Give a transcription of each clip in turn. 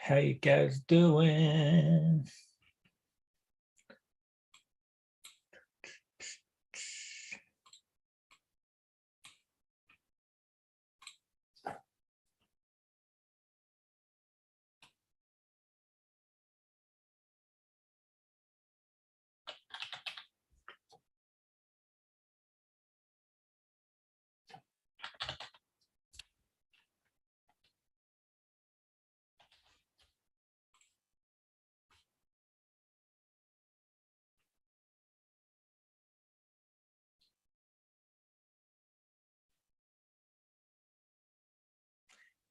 How you guys doing?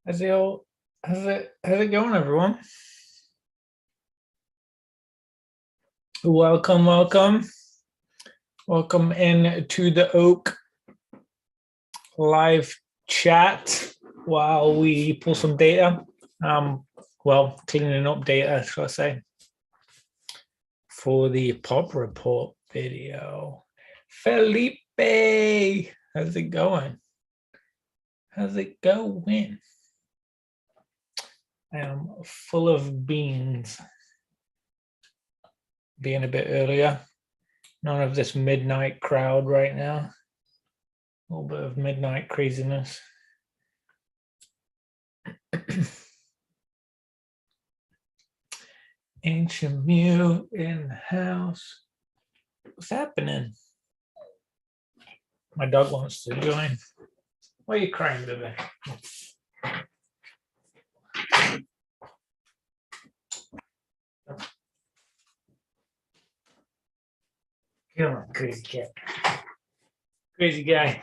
How's it going, everyone? Welcome in to the Oak live chat while we pull some data. Well, cleaning up data, shall I say, for the pop report video. Felipe, how's it going? How's it going? I am full of beans. Being a bit earlier. None of this midnight crowd right now. A little bit of midnight craziness. Ancient Mew in the house. What's happening? My dog wants to join. Why are you crying, baby? Come on, crazy cat. Crazy guy.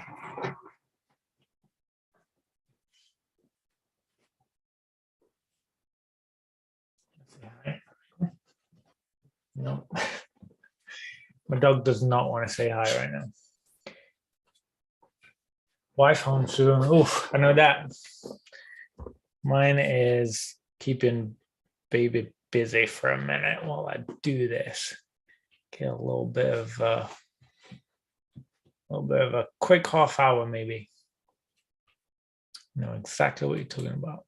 No. My dog does not want to say hi right now. Wife home soon. Oof, I know that. Mine is keeping baby busy for a minute while I do this. Get a little bit of a quick half hour, maybe. Know exactly what you're talking about.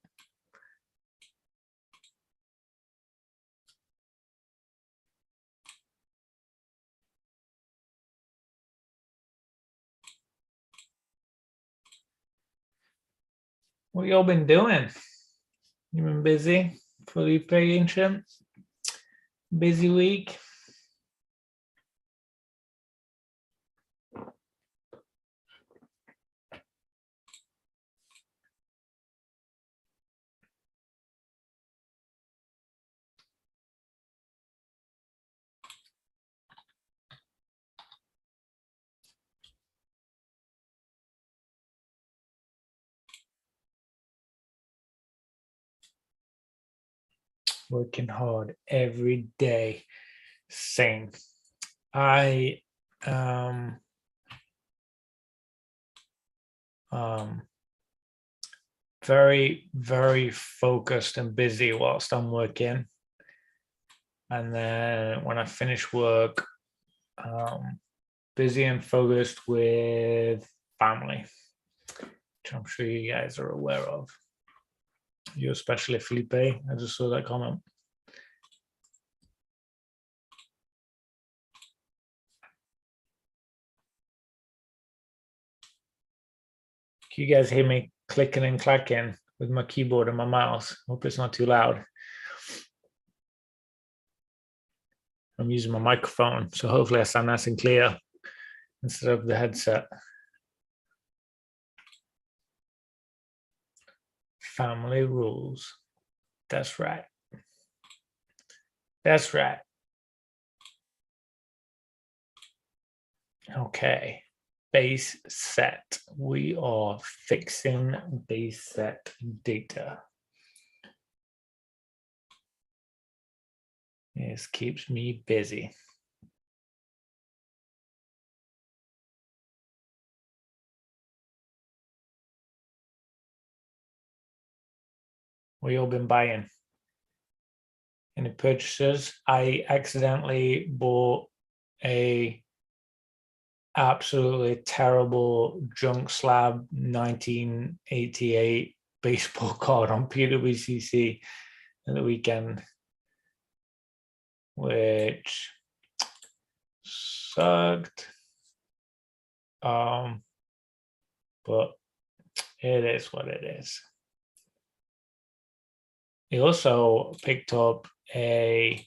What y'all been doing? You been busy? Felipe Ancient? Busy week? Working hard every day. Same. I very, very focused and busy whilst I'm working. And then when I finish work, busy and focused with family, which I'm sure you guys are aware of. You especially, Felipe. I just saw that comment. Can you guys hear me clicking and clacking with my keyboard and my mouse? Hope it's not too loud. I'm using my microphone, so hopefully I sound nice and clear instead of the headset. Family rules. That's right. That's right. Okay. Base set. We are fixing base set data. This keeps me busy. we all been buying? Any purchases? I accidentally bought a absolutely terrible junk slab 1988 baseball card on PWCC at the weekend, which sucked. But it is what it is. He also picked up a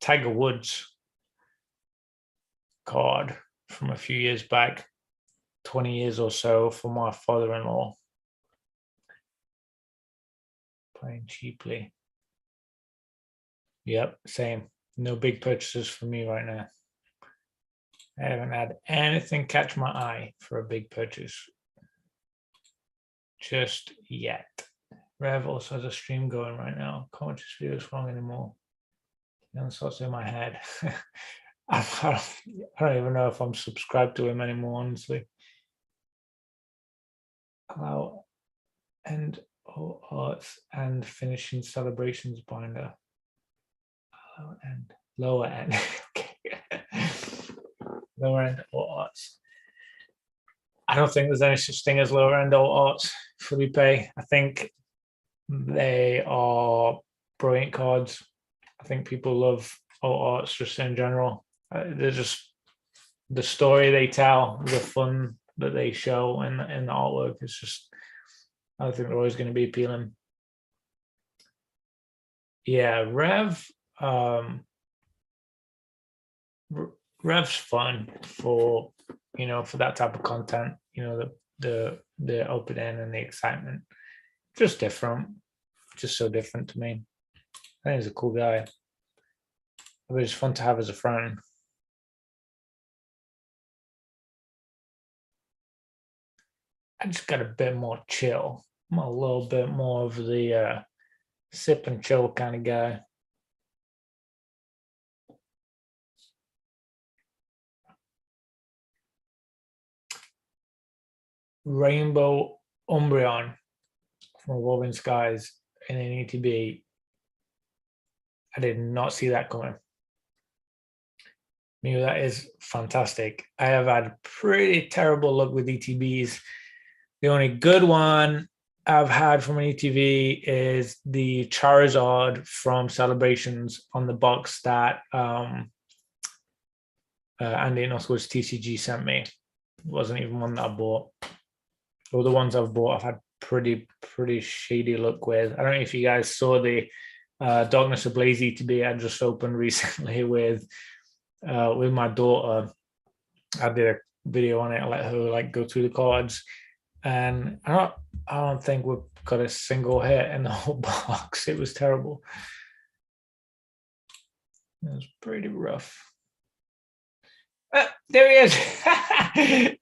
Tiger Woods card from a few years back, 20 years or so, for my father-in-law. Playing cheaply. Yep, same. No big purchases for me right now. I haven't had anything catch my eye for a big purchase just yet. Rev also has a stream going right now. Can't watch this video wrong anymore. And so it's in my head. I don't even know if I'm subscribed to him anymore, honestly. Allow end all arts and finishing celebrations binder. Allow end, lower end. Okay. Lower end all arts. I don't think there's any such thing as lower end all arts, Felipe. I think they are brilliant cards. I think people love all arts just in general. They're just the story they tell, the fun that they show in the artwork is just, I think they're always going to be appealing. Yeah, Rev's fun for, you know, for that type of content, you know, the opening and the excitement. Just different, just so different to me. I think he's a cool guy. But it's fun to have as a friend. I just got a bit more chill. I'm a little bit more of the sip and chill kind of guy. Rainbow Umbreon from Evolving Skies in an ETB. I did not see that coming. Mew, that is fantastic. I have had pretty terrible luck with ETBs. The only good one I've had from an ETB is the Charizard from Celebrations on the box that Andy Northwoods TCG sent me. It wasn't even one that I bought. All the ones I've bought, I've had pretty shady luck with. I don't know if you guys saw the Darkness Ablaze ETB I just opened recently with my daughter. I did a video on it. I let her like go through the cards, and I don't think we've got a single hit in the whole box. It was terrible. It was pretty rough. There he is.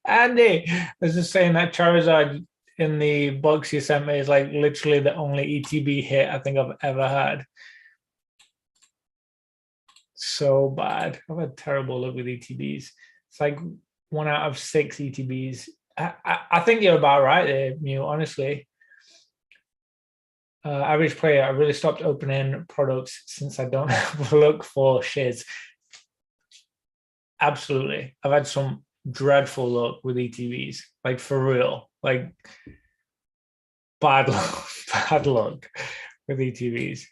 Andy, I was just saying that Charizard in the box you sent me is like literally the only ETB hit I think I've ever had. So bad. I've had terrible luck with ETBs. It's like 1 out of 6 ETBs. I think you're about right there, Mew, honestly. Average player, I really stopped opening products since I don't have a look for shiz. Absolutely. I've had some dreadful luck with ETBs, like for real, like bad luck with ETBs.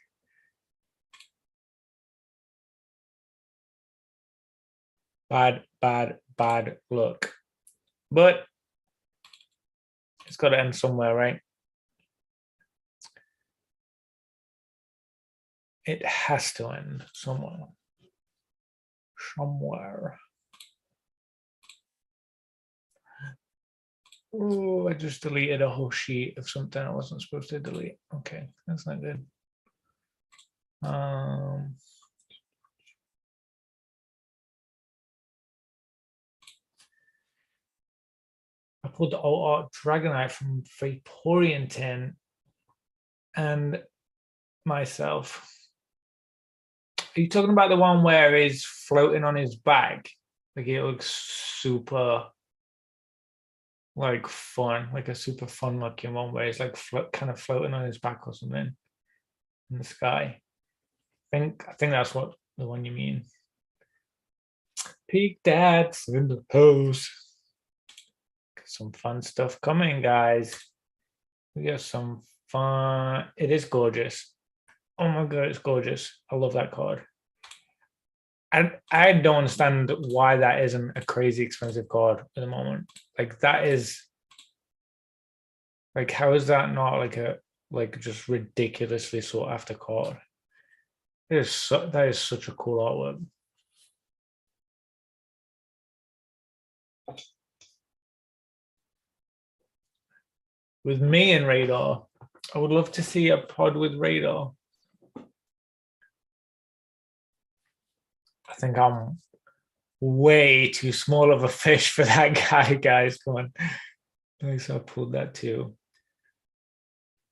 Bad luck. But it's got to end somewhere, right? It has to end somewhere. Oh, I just deleted a whole sheet of something I wasn't supposed to delete. Okay, that's not good. I pulled the alt art Dragonite from Vaporeon 10 and myself. Are you talking about the one where he's floating on his back? Like it looks super like fun, like a super fun looking one where he's like kind of floating on his back or something in the sky. I think that's what the one you mean. Peak dads in the pose. Some fun stuff coming, guys. We got some fun. It is gorgeous. Oh my god, it's gorgeous. I love that card. And I don't understand why that isn't a crazy expensive card at the moment. Like that is like, how is that not like just ridiculously sought after card? That is such a cool artwork. With me and Radar, I would love to see a pod with Radar. I think I'm way too small of a fish for that guy, guys. Come on. Nice, I pulled that too.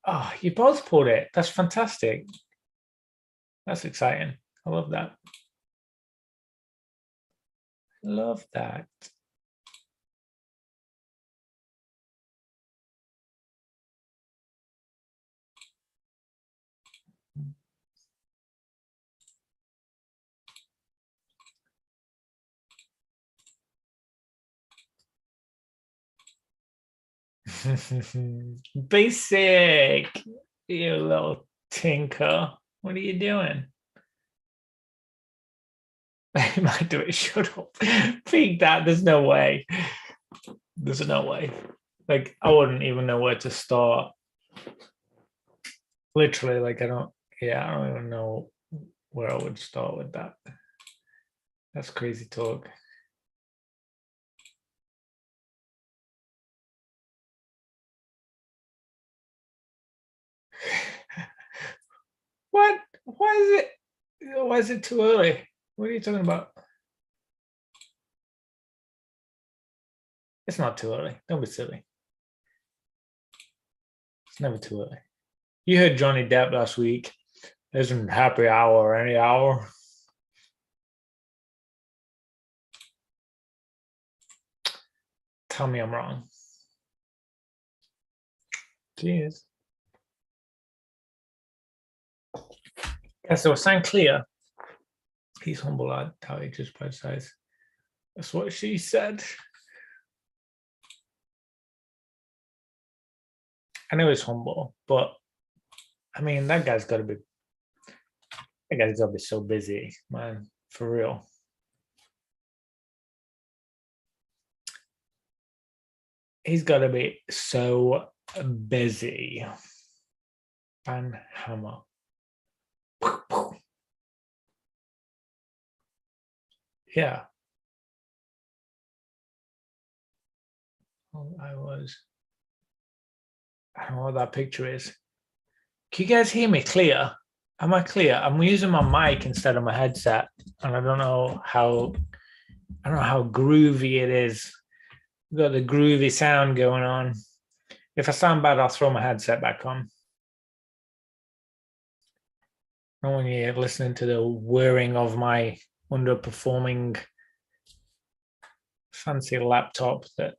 Oh, you both pulled it. That's fantastic. That's exciting. I love that. Love that. Basic, you little tinker. What are you doing? I might do it. Shut up. Peak that. There's no way. There's no way. Like, I wouldn't even know where to start. Literally, like, I don't even know where I would start with that. That's crazy talk. What? Why is it too early? What are you talking about? It's not too early. Don't be silly. It's never too early. You heard Johnny Depp last week. Isn't happy hour or any hour. Tell me I'm wrong. Cheers. Yeah, so San Clear. He's humble at how he just by size. That's what she said. I know he's humble, but I mean that guy's gotta be so busy, man. For real. He's gotta be so busy. Van Hammer. Yeah. I don't know what that picture is. Can you guys hear me clear? Am I clear? I'm using my mic instead of my headset, and I don't know how groovy it is. We've got the groovy sound going on. If I sound bad, I'll throw my headset back on. I don't want you listening to the whirring of my underperforming fancy laptop that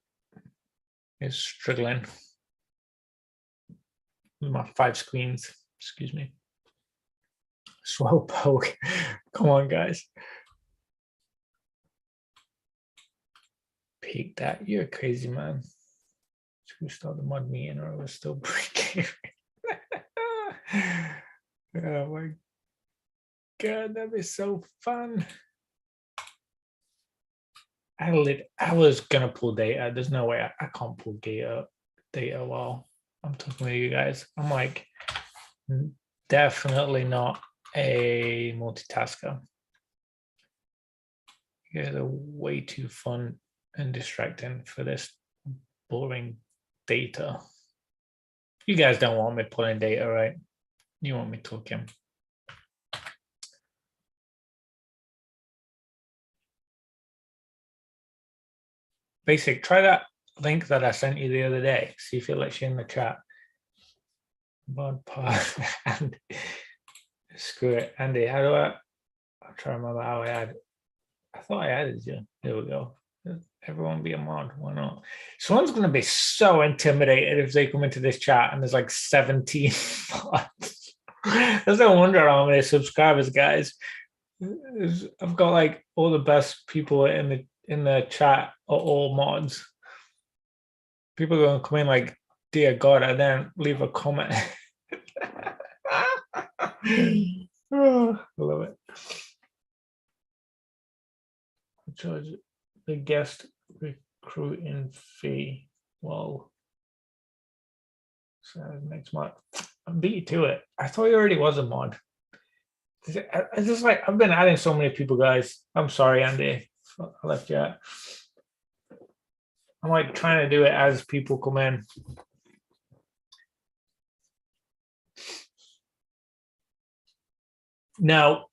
is struggling with my 5 screens. Excuse me. Swell poke. Come on, guys. Peak that. You're a crazy man. Should we start the mod meeting or we're still breaking? Oh my god, that'd be so fun. I was gonna pull data. There's no way I can't pull data while I'm talking to you guys. I'm like definitely not a multitasker. You guys are way too fun and distracting for this boring data. You guys don't want me pulling data, right? You want me talking. Basic, try that link that I sent you the other day. See if it lets you in the chat. Bod pod and screw it. Andy, how do I'll try to remember how I thought I added you. There we go. Everyone be a mod. Why not? Someone's going to be so intimidated if they come into this chat and there's like 17 mods. There's no wonder how many subscribers, guys. I've got like all the best people in the chat are all mods. People are going to come in like, dear God, and then leave a comment. Oh, I love it. I charge the guest recruiting fee. Well, so next month. I beat you to it. I thought you already was a mod. I just like, I've been adding so many people, guys. I'm sorry, Andy. I left you out. I'm like trying to do it as people come in. No,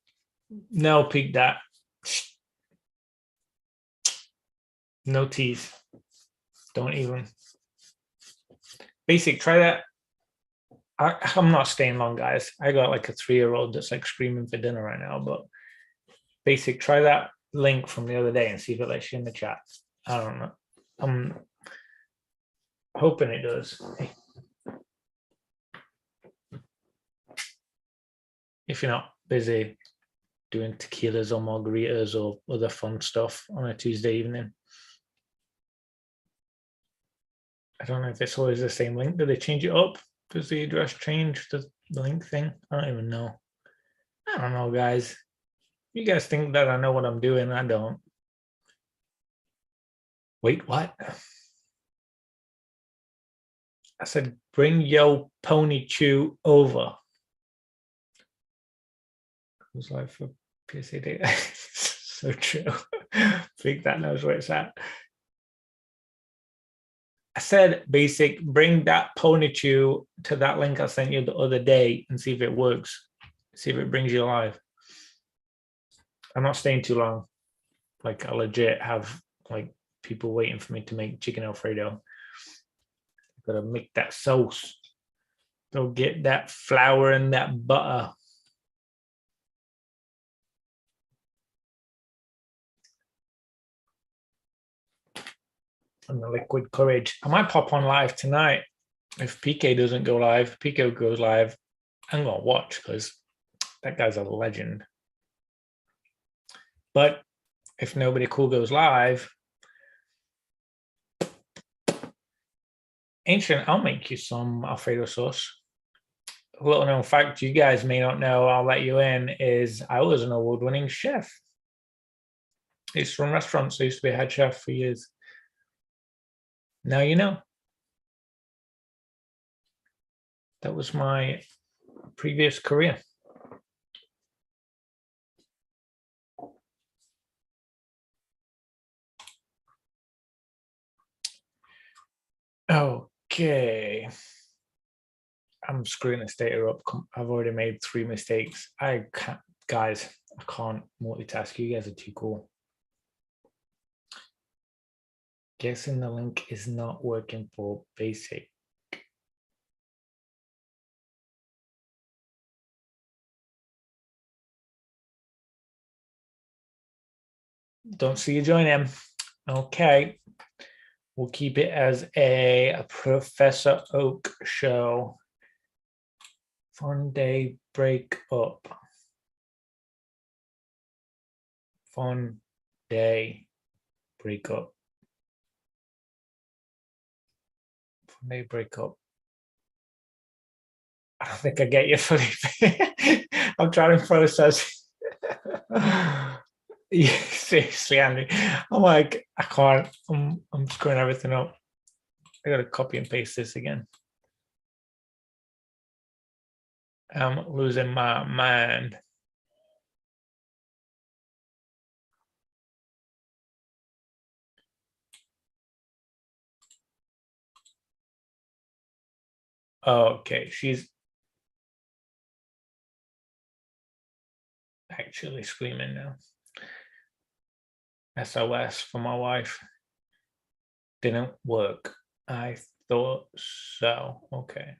peek that. No tease. Don't even. Basic, try that. I'm not staying long, guys. I got like a 3-year-old that's like screaming for dinner right now, but Basic, try that link from the other day and see if it lets you in the chat. I don't know. I'm hoping it does. If you're not busy doing tequilas or margaritas or other fun stuff on a Tuesday evening. I don't know if it's always the same link. Do they change it up? Does the address change the link thing? I don't even know. I don't know, guys. You guys think that I know what I'm doing. I don't. Wait, what? I said, bring yo pony chew over. It was like for PSA data. So true. I think that knows where it's at. I said, Basic, bring that pony chew to that link I sent you the other day and see if it works. See if it brings you live. I'm not staying too long. Like, I legit have like people waiting for me to make chicken Alfredo. Gotta make that sauce. Go get that flour and that butter. And the liquid courage. I might pop on live tonight if PK doesn't go live. PK goes live. I'm gonna watch because that guy's a legend. But if nobody cool goes live, Ancient, I'll make you some Alfredo sauce. A little known fact you guys may not know, I'll let you in, is I was an award-winning chef. I used to run restaurants. I used to be a head chef for years. Now you know. That was my previous career. Okay. I'm screwing this data up. I've already made 3 mistakes. I can't, guys, I can't multitask. You guys are too cool. Guessing the link is not working for Basic. Don't see you join him. Okay. We'll keep it as a Professor Oak show. Fun day break up. Fun day break up. Fun day break up. I don't think I get you, Felipe. I'm trying to process. Yeah, seriously, Andy. I'm like, I can't. I'm screwing everything up. I gotta copy and paste this again. I'm losing my mind. Okay, she's actually screaming now. SOS for my wife. Didn't work. I thought so. Okay.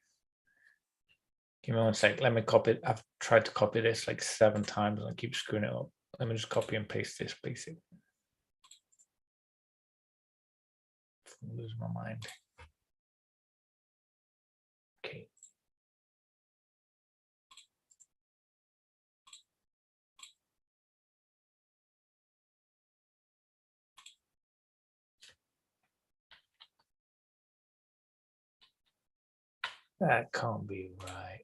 Give me 1 sec. Let me copy it. I've tried to copy this like 7 times and I keep screwing it up. Let me just copy and paste this Basic. lose my mind. Okay. That can't be right.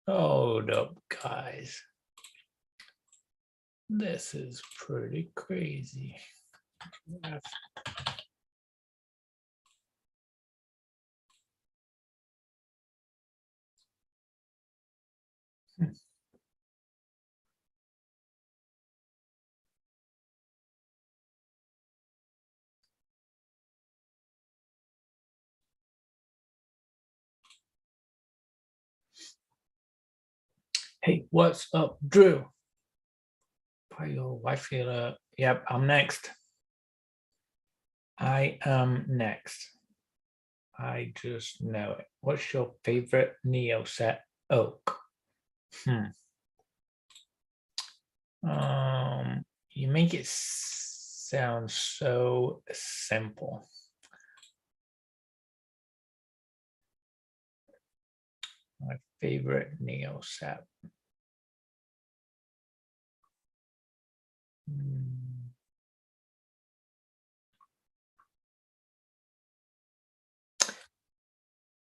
Hold up, guys. This is pretty crazy. Hey, what's up, Drew? Your wife here. Yep, I'm next. I am next. I just know it. What's your favorite Neo set oak? You make it sound so simple. My favorite Neo set.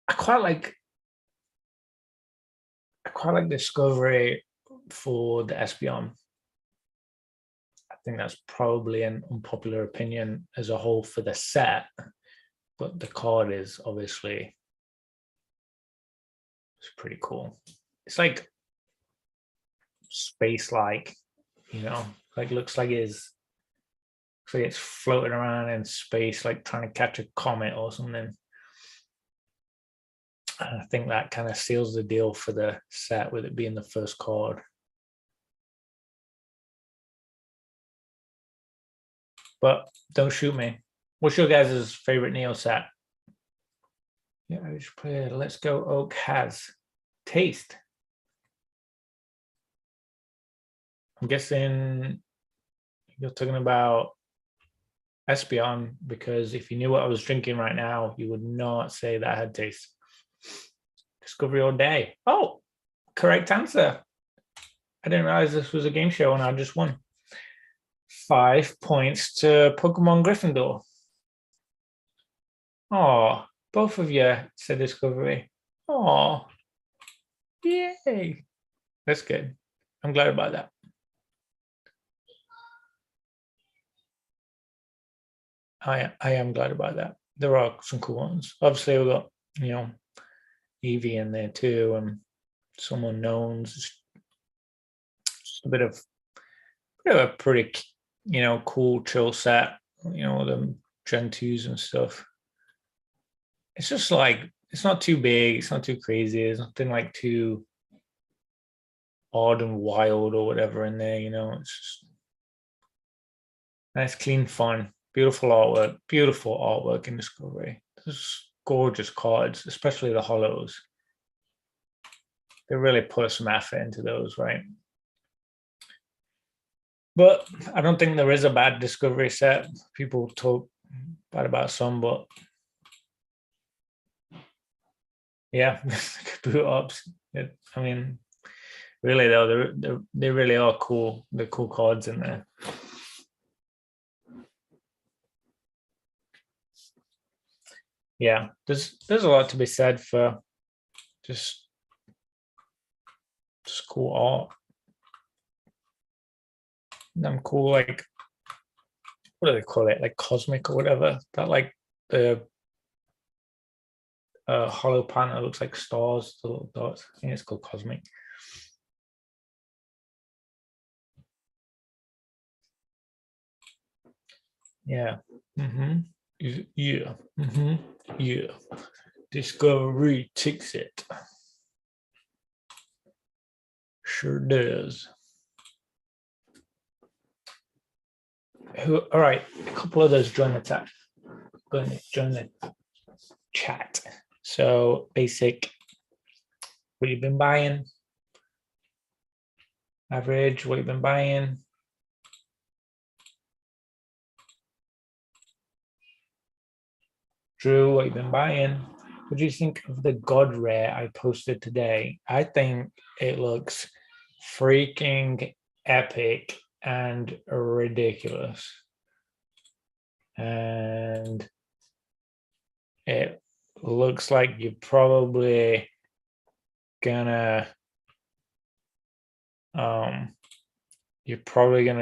I quite like Discovery for the Espeon. I think that's probably an unpopular opinion as a whole for the set, but the card is obviously it's pretty cool. It's like space-like, you know, like looks like it's floating around in space, like trying to catch a comet or something. And I think that kind of seals the deal for the set with it being the first card. But don't shoot me. What's your guys' favorite Neo set? Yeah, I just play Let's Go Oak has taste. I'm guessing you're talking about Espeon, because if you knew what I was drinking right now, you would not say that I had taste. Discovery all day. Oh, correct answer. I didn't realize this was a game show and I just won. 5 points to Pokemon Gryffindor. Oh, both of you said Discovery. Oh, yay. That's good. I'm glad about that. I am glad about that. There are some cool ones. Obviously, we've got, youve in there too, and some unknowns. Just a bit of a pretty, cool chill set. The Gen 2s and stuff. It's just like, it's not too big. It's not too crazy. There's nothing like too odd and wild or whatever in there. It's just nice, clean, fun, beautiful artwork in Discovery. There's gorgeous cards, especially the holos. They really put some effort into those, right? But I don't think there is a bad Discovery set. People talk bad about some, but yeah, boot ups. I mean, really though, they really are cool. They're cool cards in there. Yeah, there's a lot to be said for just cool art. Them cool, like, what do they call it? Like cosmic or whatever. That like the hollow plant that looks like stars, the little dots. I think it's called cosmic. Yeah. Yeah. Yeah. Discovery ticks it. Sure does. All right, a couple of those join the chat. So basic, what you've been buying. Average, what you've been buying. Drew, what you been buying? What do you think of the God Rare I posted today? I think it looks freaking epic and ridiculous. And it looks like you're probably gonna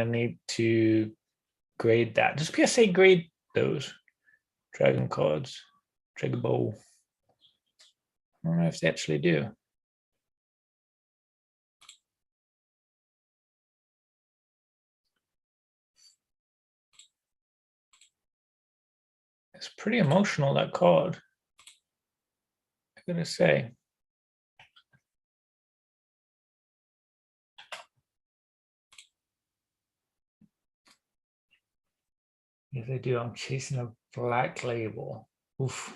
need to grade that. Does PSA grade those dragon cards? Dragon Ball. I don't know if they actually do. It's pretty emotional, that card, I gotta say. If they do, I'm chasing a black label. Oof.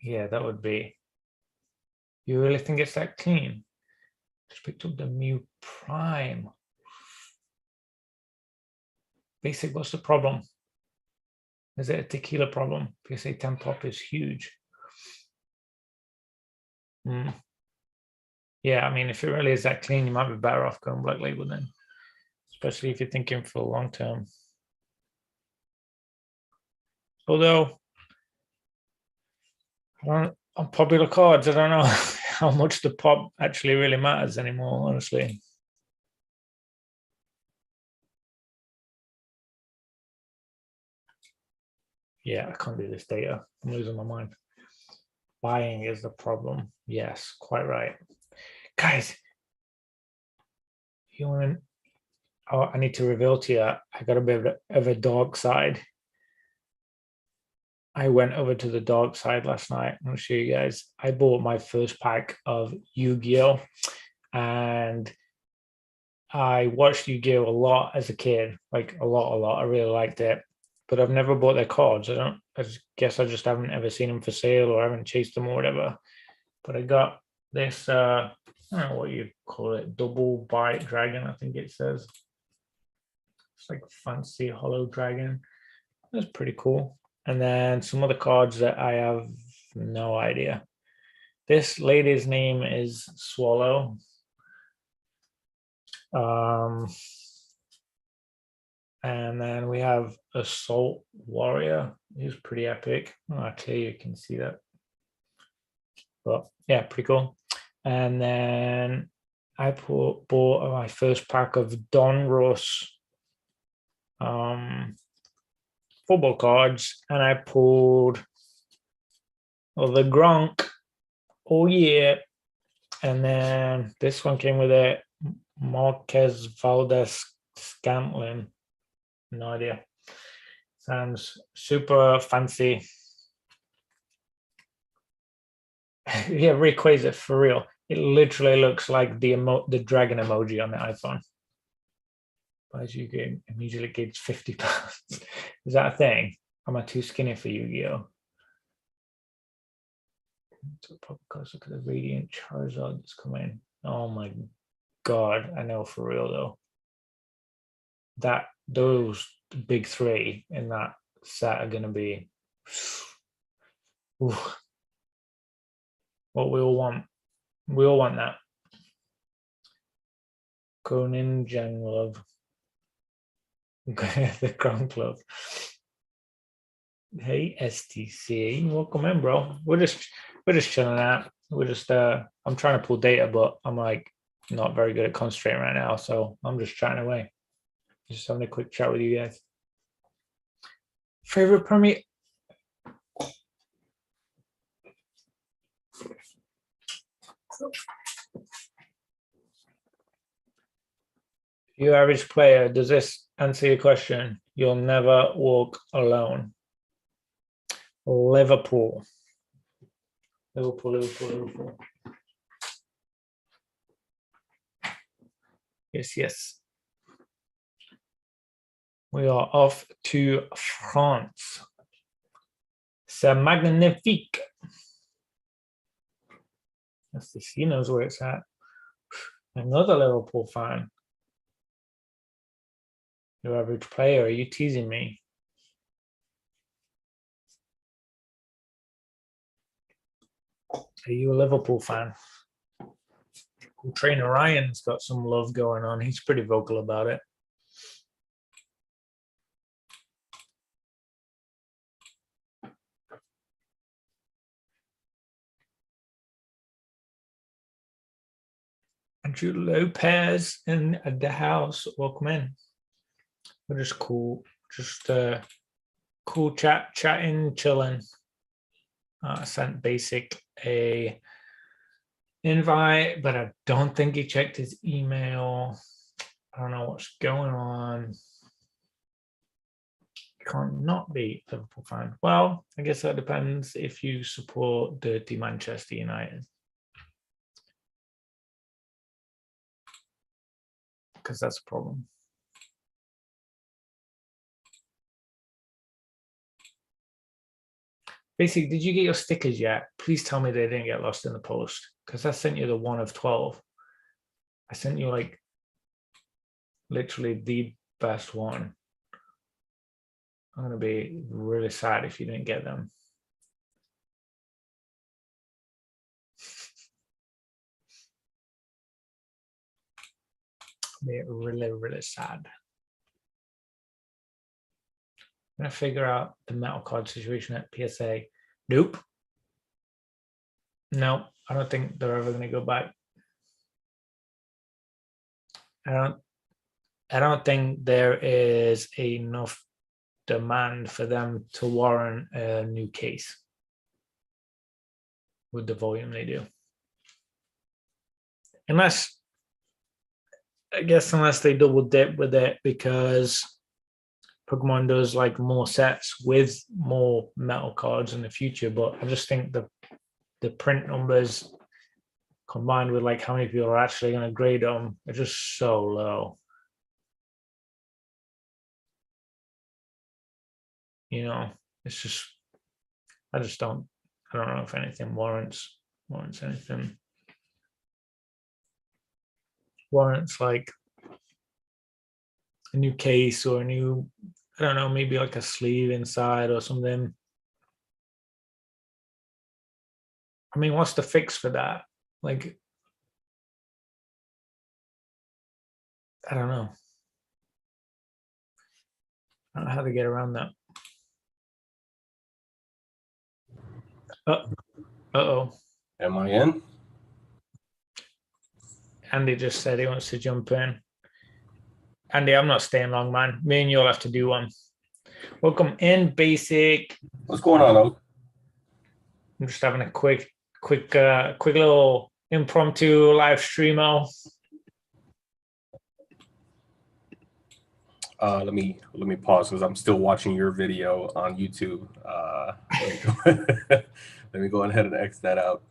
Yeah, that would be. You really think it's that clean? Just picked up the Mew Prime. Basic, what's the problem? Is it a tequila problem? PSA 10 pop is huge. Yeah, I mean, if it really is that clean, you might be better off going black label then, especially if you're thinking for long term. Although, on popular cards, I don't know how much the pop actually really matters anymore, honestly. Yeah, I can't do this data. I'm losing my mind. Buying is the problem. Yes, quite right. Guys, you want to... Oh, I need to reveal to you, I got a bit of a dark side. I went over to the dark side last night. I'll show you guys. I bought my first pack of Yu-Gi-Oh! And I watched Yu-Gi-Oh! A lot as a kid, like a lot. I really liked it, but I've never bought their cards. I guess I just haven't ever seen them for sale or haven't chased them or whatever. But I got this, I don't know what you call it, double bite dragon, I think it says. It's like fancy hollow dragon. That's pretty cool. And then some other cards that I have no idea. This lady's name is Swallow. And then we have Assault Warrior. He's pretty epic. Oh, actually, you can see that. But yeah, pretty cool. And then I bought my first pack of Don Ross football cards, and I pulled the Gronk all year. And then this one came with it, Marquez Valdez Scantling. No idea. Sounds super fancy. Yeah, requays it for real. It literally looks like the dragon emoji on the iPhone. Buys Yu-Gi-Oh! Immediately gives £50. Is that a thing? Am I too skinny for Yu-Gi-Oh? Look at the Radiant Charizard that's coming. Oh my god, I know for real though. Those big three in that set are gonna be what we all want. We all want that. Greninja love. The Crown Club. Hey STC, welcome in, bro. We're just chilling out. We're just I'm trying to pull data, but I'm like not very good at concentrating right now, so I'm just chatting away. Just having a quick chat with you guys. Favorite Premier. Your average player, does this answer your question? You'll never walk alone. Liverpool. Yes. We are off to France. C'est magnifique. He knows where it's at. Another Liverpool fan. Your average player, are you teasing me? Are you a Liverpool fan? Trainer Ryan's got some love going on. He's pretty vocal about it. Andrew Lopez in the house. Welcome in. We're just cool. Just cool chatting, chilling. Sent Basic a invite, but I don't think he checked his email. I don't know what's going on. Can't not be a Liverpool fan. Well, I guess that depends if you support dirty Manchester United. Because that's a problem. Basically, did you get your stickers yet? Please tell me they didn't get lost in the post, because I sent you the 1 of 12. I sent you like literally the best one. I'm going to be really sad if you didn't get them. Be really, really sad. I'm going to figure out the metal card situation at PSA. Nope. No, I don't think they're ever going to go back. I don't think there is enough demand for them to warrant a new case with the volume they do. Unless they double dip with it, because Pokemon does like more sets with more metal cards in the future. But I just think the print numbers combined with like how many people are actually going to grade them are just so low. You know, it's just, I don't know if anything warrants anything. Warrants like a new case or a new, I don't know, maybe like a sleeve inside or something. I mean, what's the fix for that? Like, I don't know. I don't know how to get around that. Uh-oh. Am I in? Andy just said he wants to jump in. Andy, I'm not staying long, man. Me and you'll have to do one. Welcome in, Basic. What's going on, Oak? I'm just having a quick little impromptu live streamo. Let me pause because I'm still watching your video on YouTube. Let me go ahead and X that out.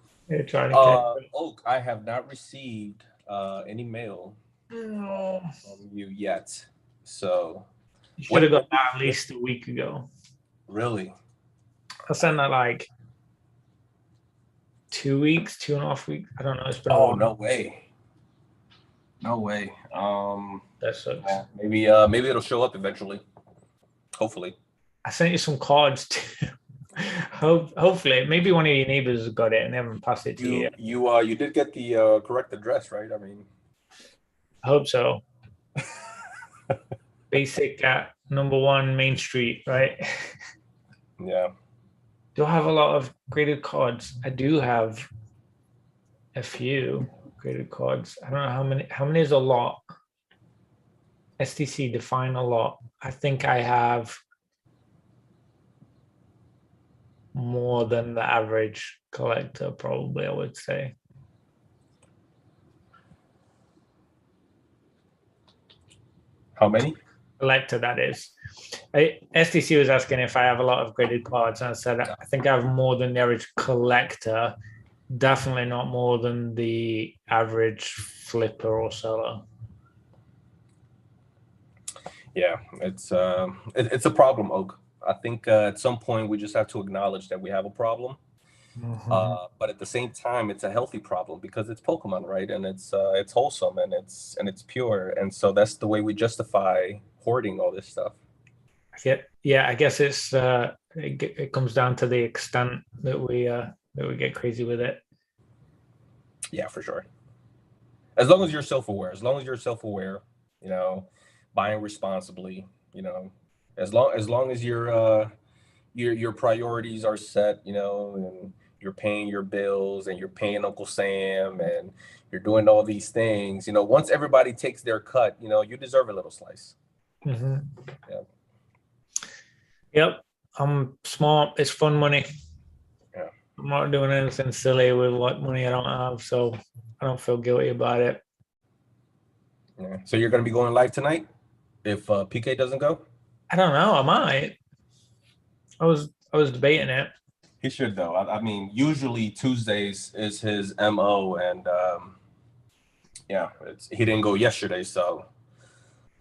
Oak, I have not received any mail from you yet. So you should have got that at least a week ago. Really? I sent that like 2 weeks, 2.5 weeks. I don't know. It's been no way. No way. That sucks. Maybe it'll show up eventually. Hopefully. I sent you some cards too. Hopefully, maybe one of your neighbors got it and they haven't passed it to you. You did get the correct address, right? I mean, I hope so. Basic at #1 Main Street, right? Yeah. Do I have a lot of graded cards? I do have a few graded cards. I don't know how many. How many is a lot? STC, define a lot. I think I have more than the average collector, probably, I would say. How many? Collector, that is. STC was asking if I have a lot of graded cards, and I said I think I have more than the average collector. Definitely not more than the average flipper or seller. Yeah, it's a problem, Oak. I think at some point we just have to acknowledge that we have a problem. Mm-hmm. But at the same time, it's a healthy problem because it's Pokemon, right? And it's wholesome and it's pure, and so that's the way we justify hoarding all this stuff. Yeah, I guess it's it comes down to the extent that we get crazy with it. Yeah, for sure. As long as you're self-aware, you know, buying responsibly, you know, as long as your priorities are set, you know, and you're paying your bills and you're paying Uncle Sam and you're doing all these things, you know, once everybody takes their cut, you know, you deserve a little slice. Mm-hmm. Yeah. Yep. I'm smart. It's fun money. Yeah. I'm not doing anything silly with what money I don't have, so I don't feel guilty about it. Yeah. So you're going to be going live tonight if PK doesn't go? I don't know. I might. I was debating it. He should though. I mean, usually Tuesdays is his MO, and yeah, he didn't go yesterday, so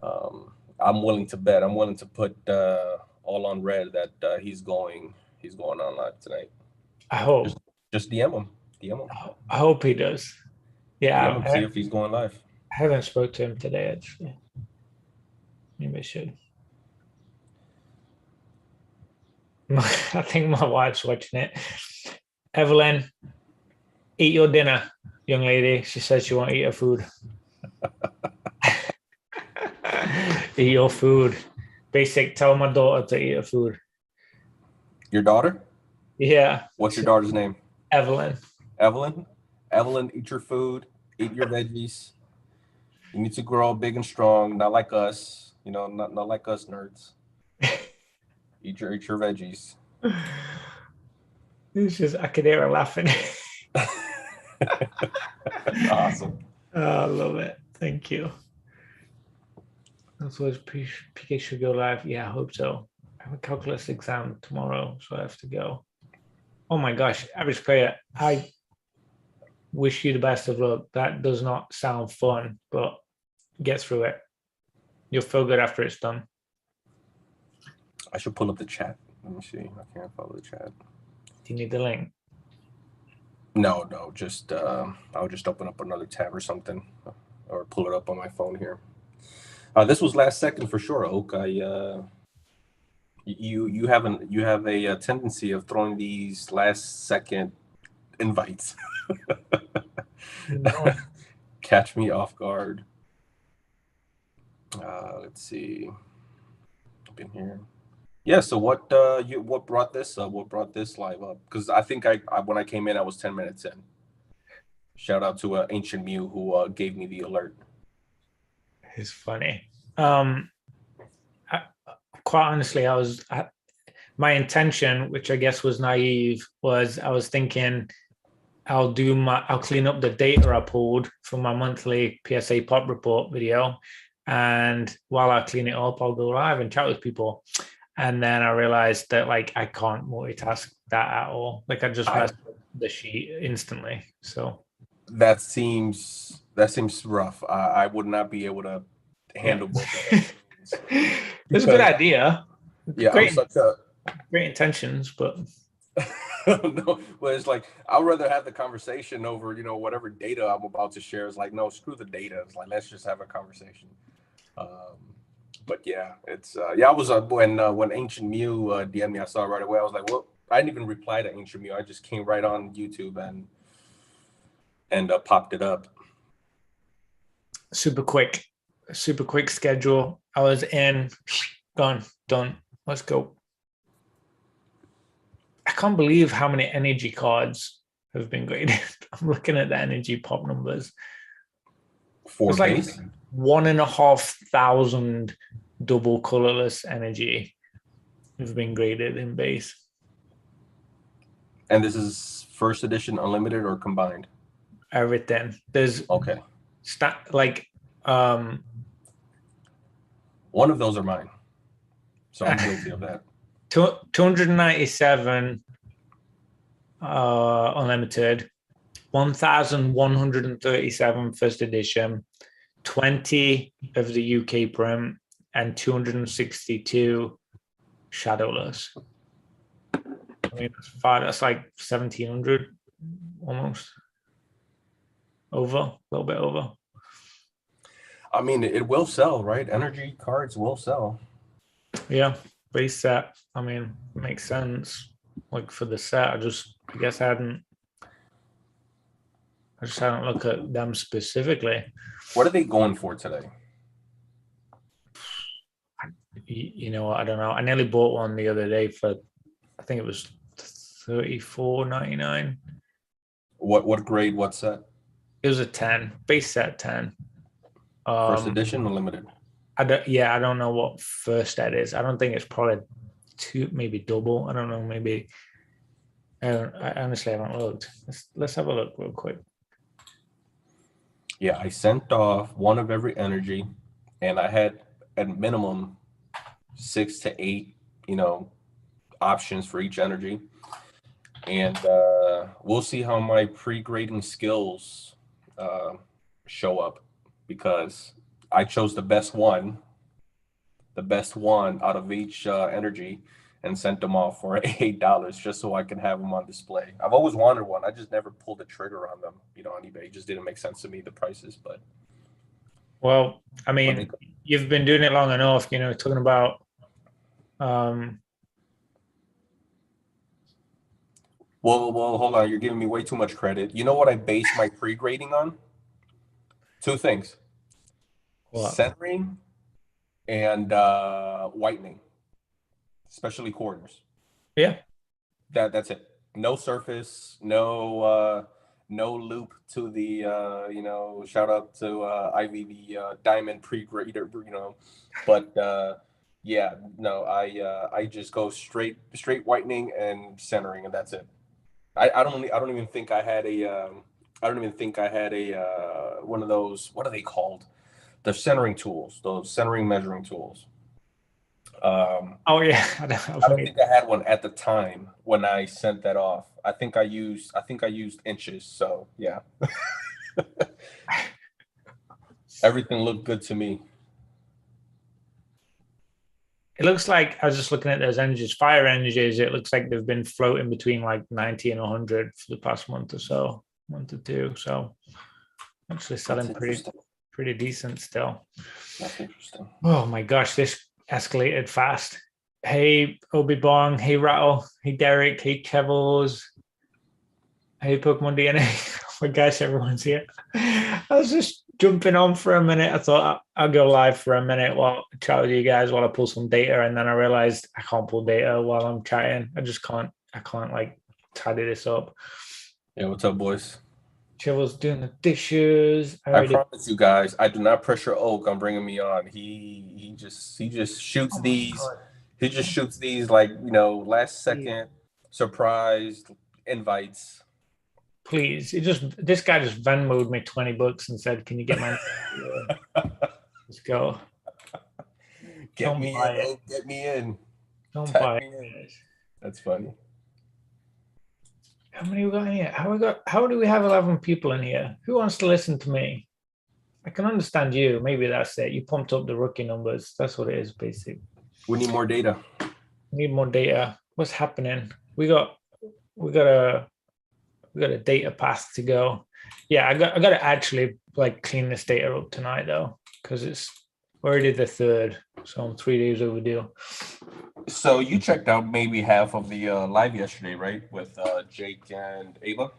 I'm willing to bet. I'm willing to put all on red that he's going on live tonight. I hope. Just DM him. DM him. I hope he does. Yeah. DM him. See if he's going live. I haven't spoke to him today, actually. Maybe I should. I think my wife's watching it. Evelyn, eat your dinner, young lady. She said she won't eat her food. Eat your food. Basic, tell my daughter to eat her food. Your daughter? Yeah. What's your daughter's name? Evelyn. Evelyn? Evelyn, eat your food. Eat your veggies. You need to grow big and strong, not like us. You know, not like us nerds. Eat your veggies. It's just, I could hear her laughing. Awesome. Oh, I love it. Thank you. That's what PK should go live. Yeah, I hope so. I have a calculus exam tomorrow, so I have to go. Oh my gosh, average player, I wish you the best of luck. That does not sound fun, but get through it. You'll feel good after it's done. I should pull up the chat. Let me see. I can't follow the chat. Do you need the link? No. Just I'll just open up another tab or something, or pull it up on my phone here. This was last second for sure, Oak. You have a tendency of throwing these last second invites. No. Catch me off guard. Let's see. Up in here. Yeah. So what brought this up? What brought this live up? Because I think I when I came in, I was 10 minutes in. Shout out to Ancient Mew who gave me the alert. It's funny. Quite honestly, my intention, which I guess was naive, was I was thinking I'll clean up the data I pulled from my monthly PSA pop report video. And while I clean it up, I'll go live and chat with people. And then I realized that like I can't multitask that at all. Like I just messed with the sheet instantly. So that seems rough. I would not be able to handle both of those. It's a good idea. Yeah, great intentions, but no, but it's like I'd rather have the conversation over, you know, whatever data I'm about to share. It's like, no, screw the data. It's like, let's just have a conversation. But yeah, it's I was when Ancient Mew DM'd me, I saw it right away. I was like, well, I didn't even reply to Ancient Mew. I just came right on YouTube and popped it up. Super quick schedule. I was in, gone, done. Let's go. I can't believe how many energy cards have been graded. I'm looking at the energy pop numbers. It's like 1,500 double colorless energy have been graded in base. And this is first edition unlimited or combined? Everything. There's okay. One of those are mine. So I'm guilty of that. 297 unlimited, 1,137 first edition, 20 of the UK print, and 262 shadowless. I mean, that's like 1,700 almost. Over, a little bit over. I mean, it will sell, right? Energy cards will sell. Yeah, base set. I mean, it makes sense. Like for the set, I guess I hadn't I just haven't looked at them specifically. What are they going for today? You know what? I don't know. I nearly bought one the other day for, I think it was $34.99. What grade? What set? It was a 10, base set 10. First edition or limited? I don't know what first that is. I don't think it's probably two, maybe double. I don't know. Maybe I honestly haven't looked. Let's have a look real quick. Yeah, I sent off one of every energy, and I had at minimum 6 to 8, options for each energy. And we'll see how my pre-grading skills show up, because I chose the best one out of each energy, and sent them off for $8 just so I can have them on display. I've always wanted one. I just never pulled the trigger on them, on eBay. It just didn't make sense to me, the prices. But well, I mean, you've been doing it long enough, talking about well, hold on. You're giving me way too much credit. You know what I base my pre-grading on? 2 things. what? Centering and whitening, especially corners. Yeah. That's it. No surface, no loop to the shout out to Ivy, the diamond pre-grader, but yeah, no, I just go straight whitening and centering, and that's it. I don't even think I had a one of those, what are they called? The centering tools, those centering measuring tools. Oh yeah, I don't think I had one at the time when I sent that off. I think I used inches. So yeah, everything looked good to me. It looks like, I was just looking at those energies, fire energies. It looks like they've been floating between like 90 and 100 for the past month or so, month or two. So actually selling pretty decent still. That's interesting. Oh my gosh, this escalated fast. Hey, Obi Bong. Hey, Rattle. Hey, Derek. Hey, Kevels. Hey, Pokemon DNA. Oh my gosh, everyone's here. I was just jumping on for a minute. I thought I'll go live for a minute while I chat with you guys while I pull some data, and then I realized I can't pull data while I'm chatting. I can't like tidy this up. Yeah, what's up, boys? Chival's doing the dishes. I promise you guys, I do not pressure Oak on bringing me on. He just shoots these. God. He just shoots these like, last second surprise invites. Please, this guy just Venmo'd me $20 and said, "Can you get my?" Let's go. Get me in. Get me in. Don't buy it. That's funny. How many we got in here? How do we have 11 people in here? Who wants to listen to me? I can understand you. Maybe that's it. You pumped up the rookie numbers. That's what it is, basically. We need more data. We need more data. What's happening? We got a data path to go. Yeah, I got to actually like clean this data up tonight though, because it's already the 3rd, so I'm 3 days overdue. So you checked out maybe half of the live yesterday, right? With Jake and Ava?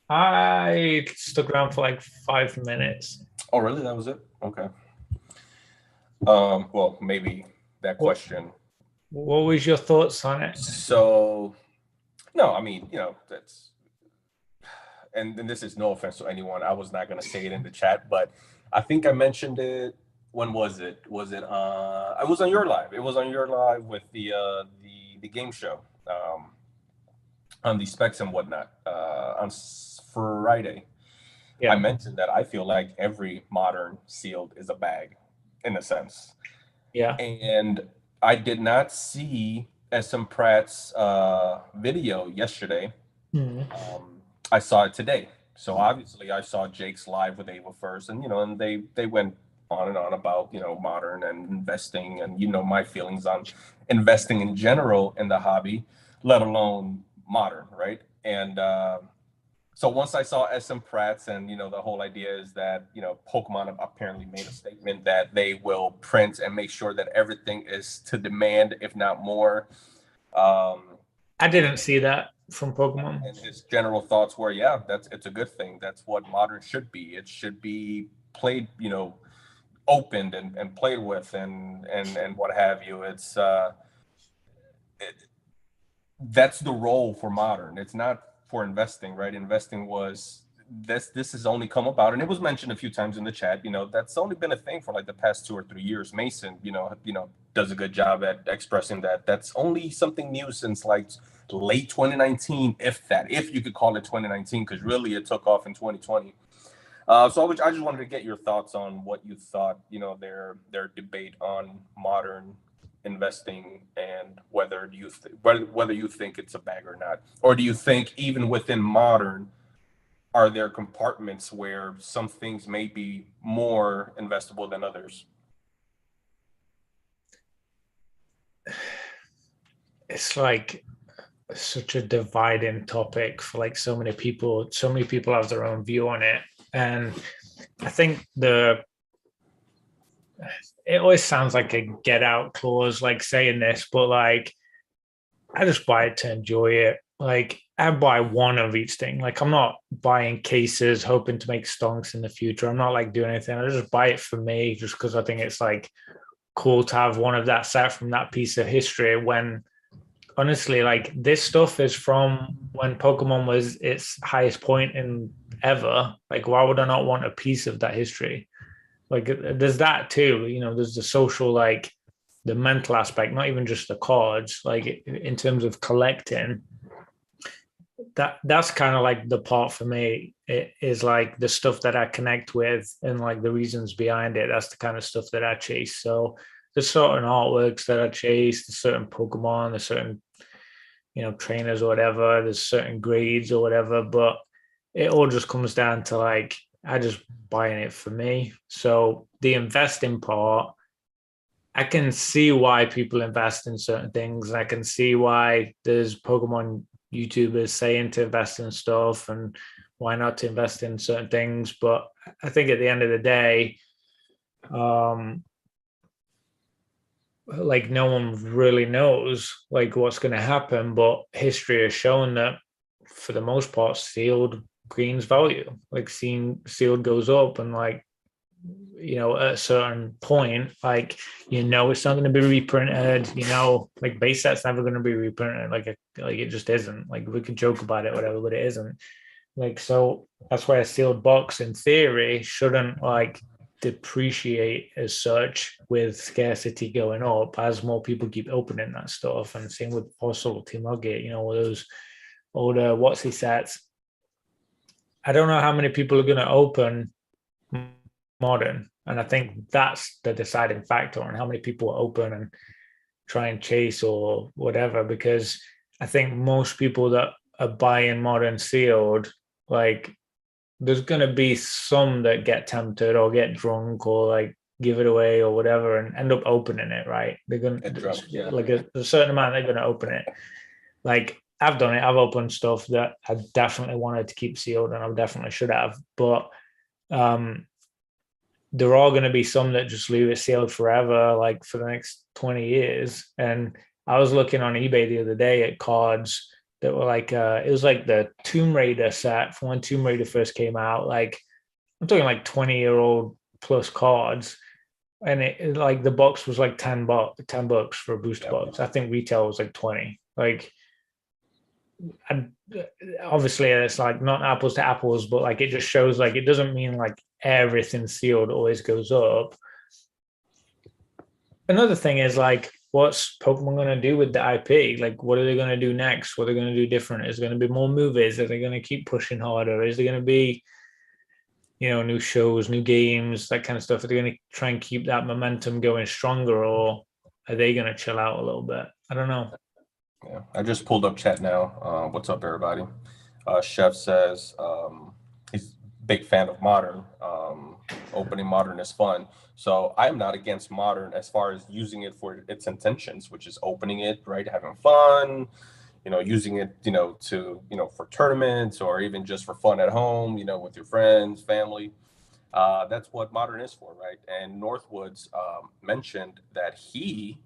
I stuck around for like 5 minutes. Oh, really? That was it? Okay. Well, maybe that question. What was your thoughts on it? So, no, I mean, that's, and this is no offense to anyone. I was not going to say it in the chat, but I think I mentioned it. When was it? I was on your live. It was on your live with the game show, on the specs and whatnot, on Friday. Yeah. I mentioned that I feel like every modern sealed is a bag, in a sense. Yeah. And I did not see SM Pratt's video yesterday. Mm-hmm. I saw it today. So obviously I saw Jake's live with Ava first, and and they went on and on about modern and investing, and my feelings on investing in general in the hobby, let alone modern, right? And so once I saw SM Pratt's, and the whole idea is that Pokemon apparently made a statement that they will print and make sure that everything is to demand, if not more. I didn't see that from Pokemon. And his general thoughts were, yeah, it's a good thing. That's what modern should be. It should be played, opened and played with and what have you. That's the role for modern. It's not for investing, right? Investing was this has only come about, and it was mentioned a few times in the chat. That's only been a thing for like the past 2 or 3 years. Mason, does a good job at expressing that. That's only something new since like late 2019, if you could call it 2019, because really it took off in 2020. So I just wanted to get your thoughts on what you thought, their debate on modern investing and whether you think it's a bag or not, or do you think even within modern are there compartments where some things may be more investable than others? It's like such a dividing topic for like so many people. So many people have their own view on it, and I think it always sounds like a get out clause, like saying this, but like I just buy it to enjoy it. Like I buy one of each thing. Like I'm not buying cases hoping to make stonks in the future. I'm not like doing anything. I just buy it for me just because I think it's like cool to have one of that set from that piece of history when honestly, like this stuff is from when Pokemon was its highest point in ever. Like, why would I not want a piece of that history? Like, there's that too. There's the social, like the mental aspect, not even just the cards. Like in terms of collecting, that's kind of like the part for me. It is like the stuff that I connect with and like the reasons behind it. That's the kind of stuff that I chase. So there's certain artworks that I chase, there's certain Pokemon, there's certain trainers or whatever, there's certain grades or whatever, but it all just comes down to like I just buying it for me. So the investing part, I can see why people invest in certain things. I can see why there's Pokemon YouTubers saying to invest in stuff and why not to invest in certain things. But I think at the end of the day, like no one really knows like what's going to happen, but history has shown that for the most part sealed gains value. Like sealed goes up, and like at a certain point, like it's not going to be reprinted. Like base set's never going to be reprinted. Like it just isn't. Like we could joke about it, whatever, but it isn't. Like so that's why a sealed box in theory shouldn't like depreciate as such with scarcity going up as more people keep opening that stuff. And same with Fossil Team Nugget, those older what's he sets. I don't know how many people are going to open modern, and I think that's the deciding factor on how many people open and try and chase or whatever, because I think most people that are buying modern sealed, like there's going to be some that get tempted or get drunk or like give it away or whatever and end up opening it, right? They're going to like a certain amount, they're going to open it. Like I've done it. I've opened stuff that I definitely wanted to keep sealed and I definitely should have, but there are going to be some that just leave it sealed forever, like for the next 20 years. And I was looking on eBay the other day at cards that were like, it was like the Tomb Raider set from when Tomb Raider first came out. Like, I'm talking like 20-year-old plus cards. And it like the box was like $10 for a booster box. I think retail was like 20. Like, and obviously it's like not apples to apples, but like it just shows like it doesn't mean like everything sealed always goes up. Another thing is like, what's Pokemon going to do with the IP? Like, what are they going to do next? What are they going to do different? Is there going to be more movies? Are they going to keep pushing harder? Is there going to be, new shows, new games, that kind of stuff? Are they going to try and keep that momentum going stronger, or are they going to chill out a little bit? I don't know. Yeah, I just pulled up chat now. What's up, everybody? Chef says he's a big fan of modern. Opening modern is fun. So I'm not against modern as far as using it for its intentions, which is opening it, right? Having fun, using it, to, for tournaments or even just for fun at home, with your friends, family. That's what modern is for, right? And Northwoods mentioned that he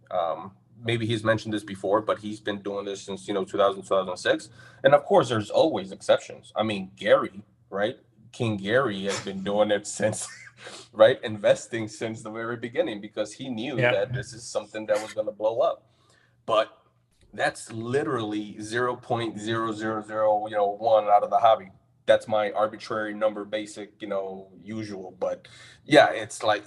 maybe he's mentioned this before, but he's been doing this since 2000, 2006. And of course, there's always exceptions. I mean, Gary, right? King Gary has been doing it since, right? Investing since the very beginning because he knew that this is something that was going to blow up. But that's literally 0.0001 out of the hobby. That's my arbitrary number, basic, usual. But yeah, it's like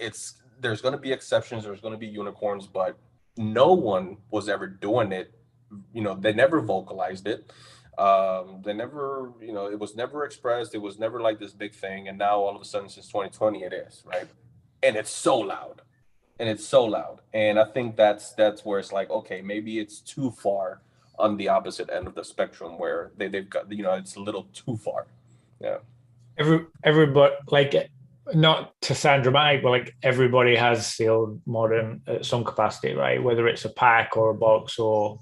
there's going to be exceptions. There's going to be unicorns, but no one was ever doing it. They never vocalized it. They never, it was never expressed. It was never like this big thing. And now all of a sudden, since 2020, it is, right? And it's so loud. And I think that's where it's like, okay, maybe it's too far on the opposite end of the spectrum where they've got, it's a little too far. Yeah. Everybody, like, not to sound dramatic, but like everybody has sealed modern at some capacity, right? Whether it's a pack or a box or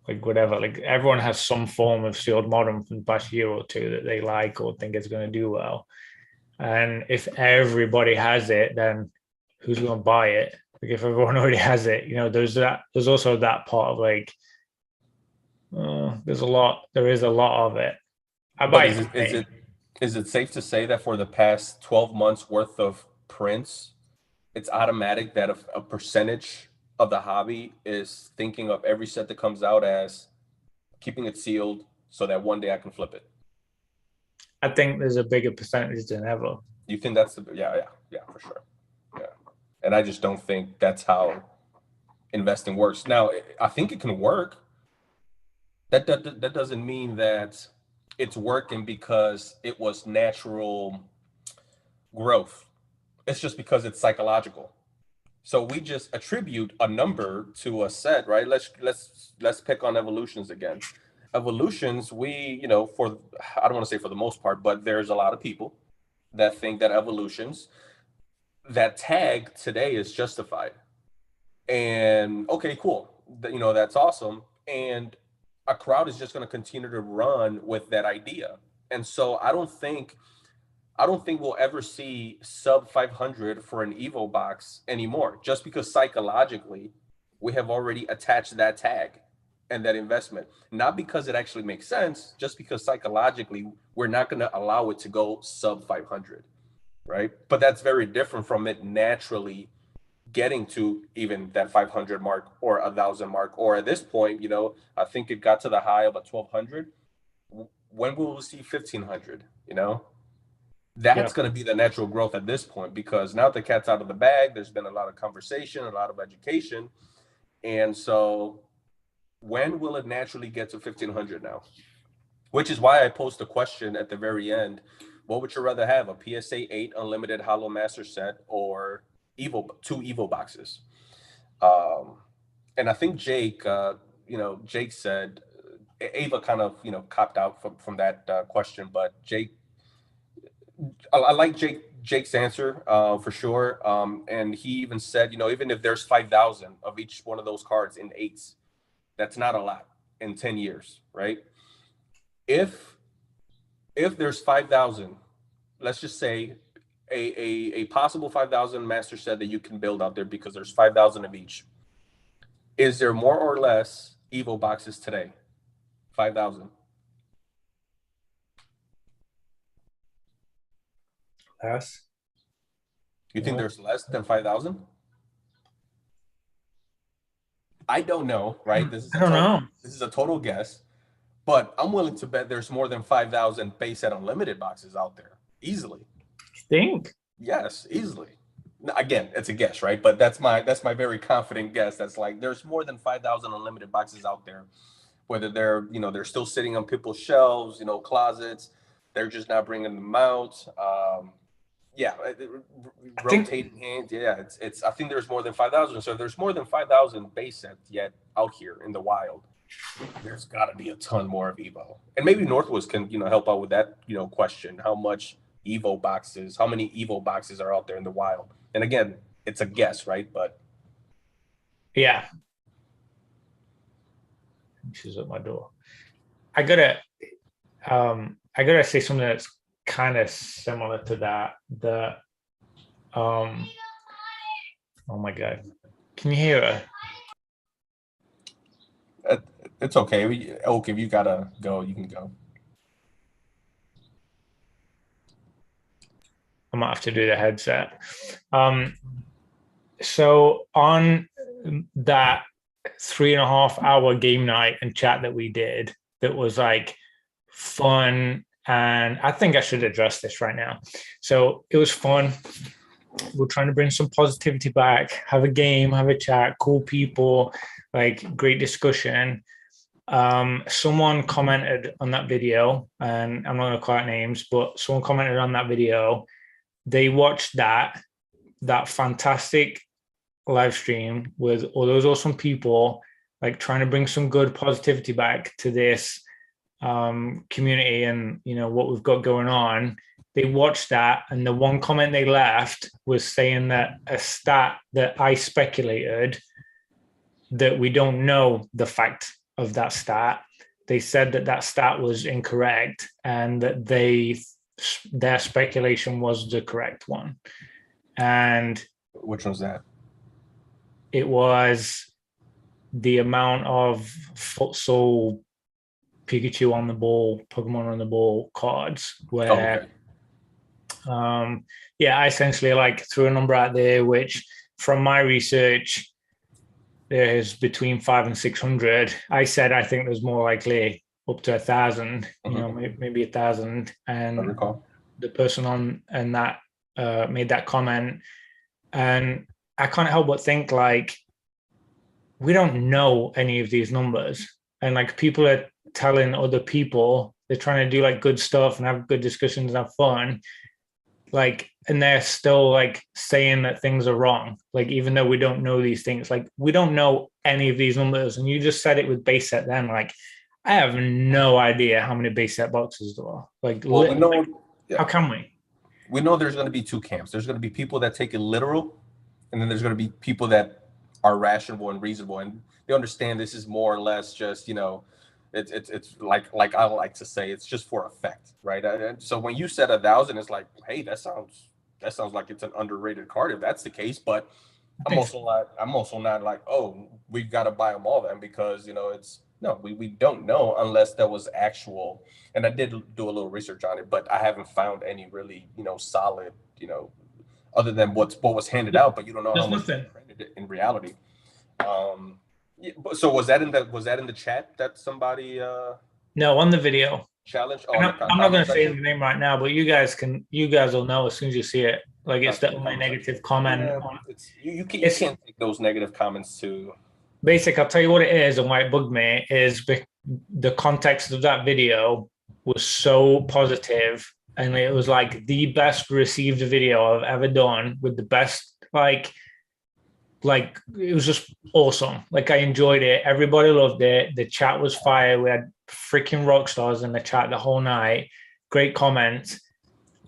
like whatever, like everyone has some form of sealed modern from the past year or two that they like or think is going to do well. And if everybody has it, then who's going to buy it? Like if everyone already has it, there's also that part of like, there is a lot of it. Is it safe to say that for the past 12 months worth of prints, it's automatic that a percentage of the hobby is thinking of every set that comes out as keeping it sealed so that one day I can flip it? I think there's a bigger percentage than ever. You think that's yeah, for sure. Yeah. And I just don't think that's how investing works. Now, I think it can work. That doesn't mean that it's working because it was natural growth. It's just because it's psychological. So we just attribute a number to a set, right? Let's pick on evolutions again. Evolutions, I don't want to say for the most part, but there's a lot of people that think that evolutions, that tag today is justified. And okay, cool. That's awesome. And a crowd is just going to continue to run with that idea. And so I don't think we'll ever see sub 500 for an Evo box anymore, just because psychologically we have already attached that tag and that investment. Not because it actually makes sense, just because psychologically we're not going to allow it to go sub 500, right? But that's very different from it naturally getting to even that 500 mark or 1,000 mark, or at this point, I think it got to the high of a 1,200. When will we see 1,500? That's going to be the natural growth at this point, because now the cat's out of the bag. There's been a lot of conversation, a lot of education. And so when will it naturally get to 1,500 now? Which is why I posed a question at the very end. What would you rather have, a PSA 8 unlimited hollow master set or two Evo boxes? And I think Jake said, Ava kind of, copped out from that question, but Jake, I like Jake's answer for sure. And he even said, even if there's 5,000 of each one of those cards in eights, that's not a lot in 10 years, right? If there's 5,000, let's just say a possible 5,000 master set that you can build out there, because there's 5,000 of each. Is there more or less Evo boxes today? 5,000. Less. You think there's less than 5,000? I don't know, right? This is a total guess, but I'm willing to bet there's more than 5,000 base set unlimited boxes out there, easily. You think? Yes, easily. Again, it's a guess, right? But that's my very confident guess. That's like there's more than 5,000 unlimited boxes out there. Whether they're still sitting on people's shelves, closets, they're just not bringing them out. Rotating hands. Yeah, it's. I think there's more than 5,000. So if there's more than 5,000 base sets yet out here in the wild, there's got to be a ton more of Evo. And maybe Northwoods can help out with that question. How many Evo boxes are out there in the wild? And again, it's a guess, right? But yeah, she's at my door. I gotta say something that's kind of similar to that. Oh my god, can you hear her? It's okay. Oak, if you gotta go, you can go. I might have to do the headset. So on that 3.5 hour game night and chat that we did, that was like fun. And I think I should address this right now. So it was fun. We're trying to bring some positivity back, have a game, have a chat, cool people, like great discussion. Someone commented on that video, and I'm not going to call out names, but someone commented on that video. They watched that fantastic live stream with all those awesome people, like trying to bring some good positivity back to this community and what we've got going on. They watched that, and the one comment they left was saying that a stat that I speculated, that we don't know the fact of that stat. They said that stat was incorrect, and that their speculation was the correct one. And which one's that? It was the amount of futsal Pikachu on the ball, Pokemon on the ball cards, where I essentially like threw a number out there, which from my research, there's between 500 and 600. I said I think there's more likely up to 1,000, maybe 1,000. And the person on and that made that comment, and I can't help but think like we don't know any of these numbers, and like people are telling other people they're trying to do like good stuff and have good discussions and have fun, like, and they're still like saying that things are wrong, like even though we don't know these things, like we don't know any of these numbers. And you just said it with base set, then like I have no idea how many base set boxes there are. Like, well, we know, how can we know there's going to be two camps. There's going to be people that take it literal, and then there's going to be people that are rational and reasonable, and they understand this is more or less just, it's like I like to say, it's just for effect, right? And so when you said 1,000, it's like, hey, that sounds like it's an underrated card if that's the case. But I'm also not like, oh, we've got to buy them all then, because it's no, we don't know unless there was actual. And I did do a little research on it, but I haven't found any really solid, other than what was handed out, but you don't know how much printed in reality. So was that in the chat that somebody no, on the video challenge? I'm not going to say the name right now, but you guys will know as soon as you see it. Like, it's the only negative comment. Yeah, you can't take those negative comments to basic. I'll tell you what it is, and why it bugged me is the context of that video was so positive, and it was like the best received video I've ever done, with the best like it was just awesome. Like, I enjoyed it. Everybody loved it. The chat was fire. We had freaking rock stars in the chat the whole night. Great comments.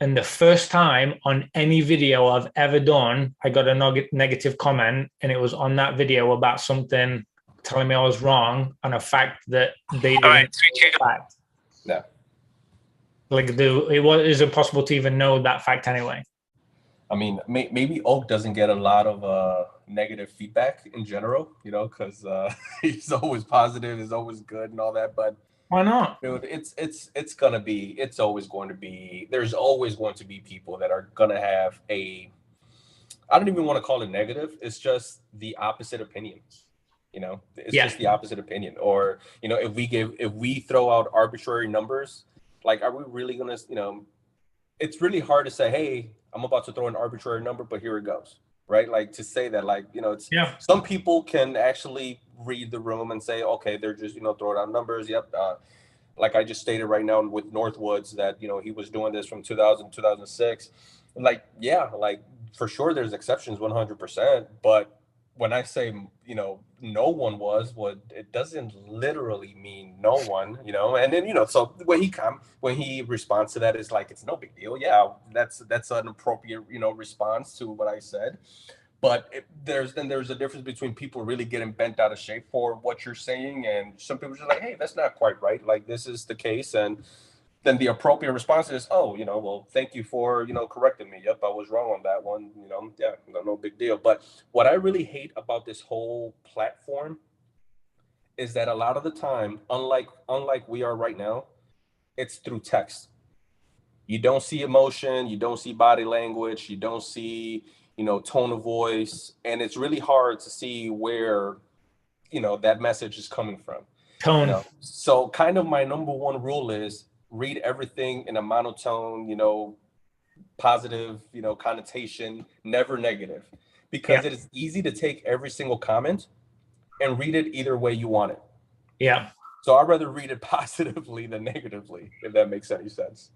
And the first time on any video I've ever done, I got a negative comment, and it was on that video about something telling me I was wrong on a fact that they didn't. All right, fact. Yeah. Like, it was impossible to even know that fact anyway. I mean, maybe Oak doesn't get a lot of negative feedback in general, because he's always positive, he's always good and all that. But why not? Dude, it's always going to be, there's always going to be people that are going to have I don't even want to call it negative. It's just the opposite opinion. It's just the opposite opinion. Or, if we throw out arbitrary numbers, like, are we really going to, it's really hard to say, hey, I'm about to throw an arbitrary number, but here it goes, right? Like, to say that, like, it's some people can actually read the room and say, okay, they're just, throwing out numbers. Yep. Like I just stated right now with Northwoods that, he was doing this from 2000, 2006. Like, yeah, like for sure there's exceptions 100%. But when I say, no one was, it doesn't literally mean no one, and then, so when he responds to that, it's like, it's no big deal. Yeah, that's an appropriate, response to what I said. But there's a difference between people really getting bent out of shape for what you're saying, and some people are just like, hey, that's not quite right. Like, this is the case. And then the appropriate response is, oh, well, thank you for, correcting me. Yep, I was wrong on that one. Yeah, no big deal. But what I really hate about this whole platform is that a lot of the time, unlike we are right now, it's through text. You don't see emotion, you don't see body language, you don't see, tone of voice, and it's really hard to see where, that message is coming from. Tone. So kind of my number one rule is read everything in a monotone, positive, connotation, never negative, because it is easy to take every single comment and read it either way you want it. Yeah. So I'd rather read it positively than negatively, if that makes any sense.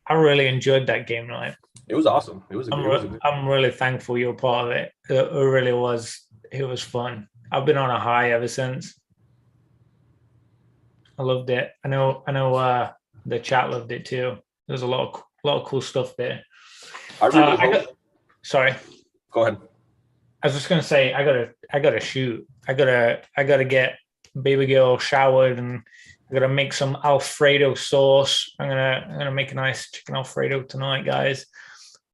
I really enjoyed that game night. It was awesome. I'm really thankful you're part of it. It really was. It was fun. I've been on a high ever since. I loved it. I know. The chat loved it too. There's a lot of cool stuff there. I really hope. Sorry. Go ahead. I was just gonna say I gotta shoot. I gotta get baby girl showered, and I gotta make some Alfredo sauce. I'm gonna make a nice chicken Alfredo tonight, guys.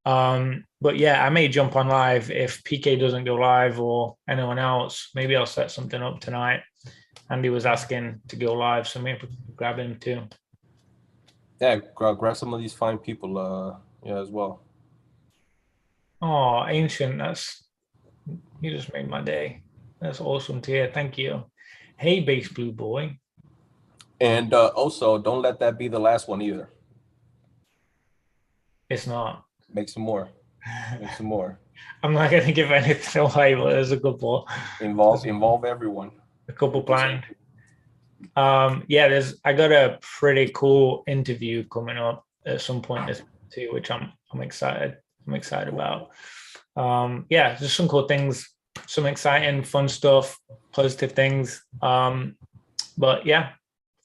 But yeah, I may jump on live if PK doesn't go live or anyone else. Maybe I'll set something up tonight. Andy was asking to go live, so maybe grab him too. Yeah, grab some of these fine people, as well. Oh, Ancient, you just made my day. That's awesome to hear. Thank you. Hey, Base Blue Boy. And also, don't let that be the last one either. It's not. Make some more. I'm not going to give anything away, but there's a couple. Involve everyone. A couple planned. I got a pretty cool interview coming up at some point this too, which I'm excited. I'm excited about. Just some cool things, some exciting, fun stuff, positive things. But yeah,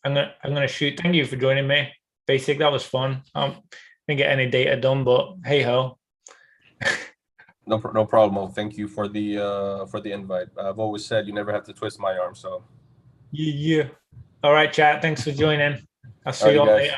I'm gonna shoot. Thank you for joining me. Basic, that was fun. Didn't get any data done, but hey ho. No problem. Thank you for the invite. I've always said you never have to twist my arm. So yeah. All right, chat. Thanks for joining. I'll see you all later.